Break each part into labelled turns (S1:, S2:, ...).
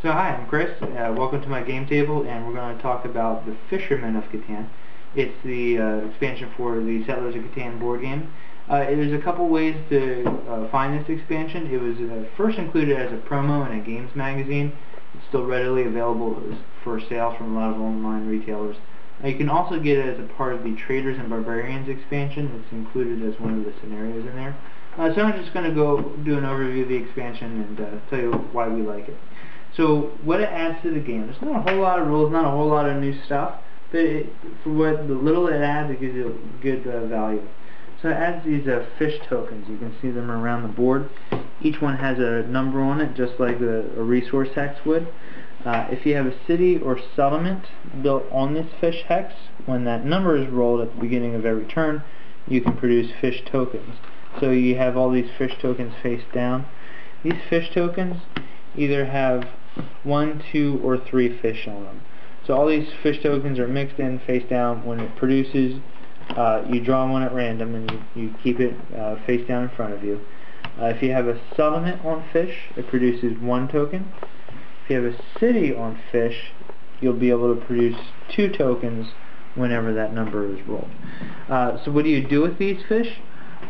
S1: So hi, I'm Chris. Welcome to my game table, and we're going to talk about the Fishermen of Catan. It's the expansion for the Settlers of Catan board game. There's a couple ways to find this expansion. It was first included as a promo in a games magazine. It's still readily available for sale from a lot of online retailers. You can also get it as a part of the Traders and Barbarians expansion. It's included as one of the scenarios in there. So I'm just going to go do an overview of the expansion and tell you why we like it. So what it adds to the game, there's not a whole lot of rules, not a whole lot of new stuff, but for what the little it adds, it gives you good value. So it adds these fish tokens. You can see them around the board. Each one has a number on it, just like a resource hex would. If you have a city or settlement built on this fish hex, when that number is rolled at the beginning of every turn, you can produce fish tokens. So you have all these fish tokens face down. These fish tokens either have 1, 2, or 3 fish on them. So all these fish tokens are mixed in face down. When it produces, you draw one at random and you keep it face down in front of you. If you have a settlement on fish, it produces 1 token. If you have a city on fish, you'll be able to produce 2 tokens whenever that number is rolled. So what do you do with these fish?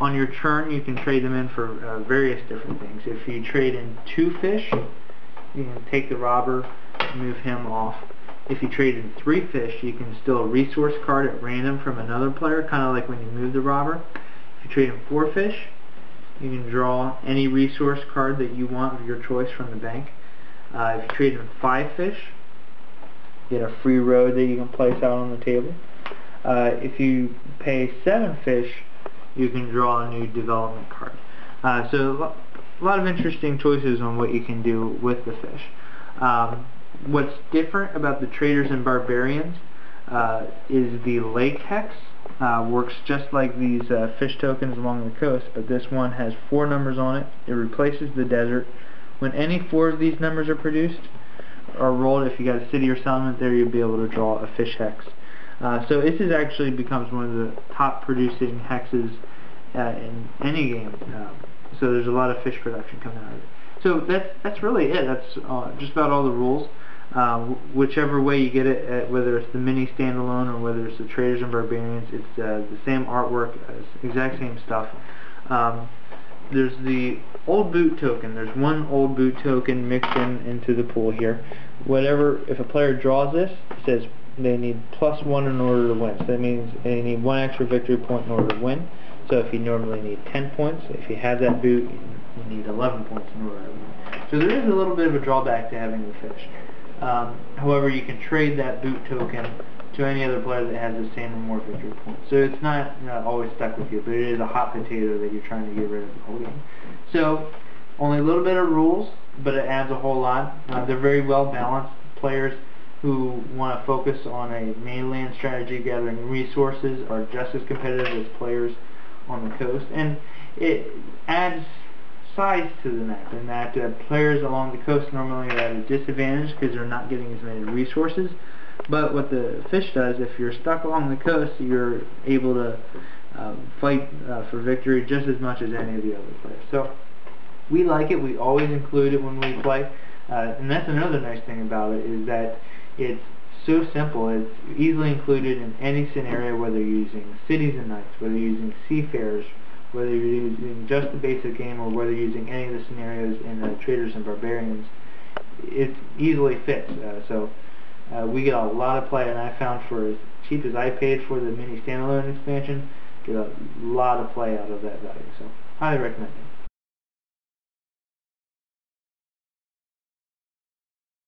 S1: On your turn, you can trade them in for various different things. If you trade in 2 fish, you can take the robber, move him off. If you trade in 3 fish, you can steal a resource card at random from another player, kind of like when you move the robber. If you trade in 4 fish, you can draw any resource card that you want of your choice from the bank. If you trade in 5 fish, you get a free road that you can place out on the table. If you pay 7 fish, you can draw a new development card. So a lot of interesting choices on what you can do with the fish. What's different about the Traders and Barbarians is the lake hex. Works just like these fish tokens along the coast, but this one has 4 numbers on it. It replaces the desert. When any 4 of these numbers are produced or rolled, if you got a city or settlement there, you'll be able to draw a fish hex. So this is actually becomes one of the top producing hexes in any game. So there's a lot of fish production coming out of it. So that's really it. That's just about all the rules. Whichever way you get it, whether it's the mini standalone or whether it's the Traders and Barbarians, it's the same artwork, exact same stuff. There's the old boot token. There's 1 old boot token mixed into the pool here. If a player draws this, it says they need +1 in order to win. So that means they need 1 extra victory point in order to win. So if you normally need 10 points, if you have that boot, you need 11 points in order to win. So there is a little bit of a drawback to having the fish. However, you can trade that boot token to any other player that has the same or more victory points. So it's not always stuck with you, but it is a hot potato that you're trying to get rid of the whole game. So only a little bit of rules, but it adds a whole lot. They're very well balanced. Players who want to focus on a mainland strategy gathering resources are just as competitive as players on the coast, and it adds size to the map in that players along the coast normally are at a disadvantage because they're not getting as many resources. But what the fish does, if you're stuck along the coast, you're able to fight for victory just as much as any of the other players. So we like it. We always include it when we play, and that's another nice thing about it, is that it's so simple. It's easily included in any scenario, whether you're using cities and knights, whether you're using seafarers, whether you're using just the basic game, or whether you're using any of the scenarios in Traders and Barbarians. It easily fits. We get a lot of play, and I found for as cheap as I paid for the mini standalone expansion, get a lot of play out of that value. So highly recommend it.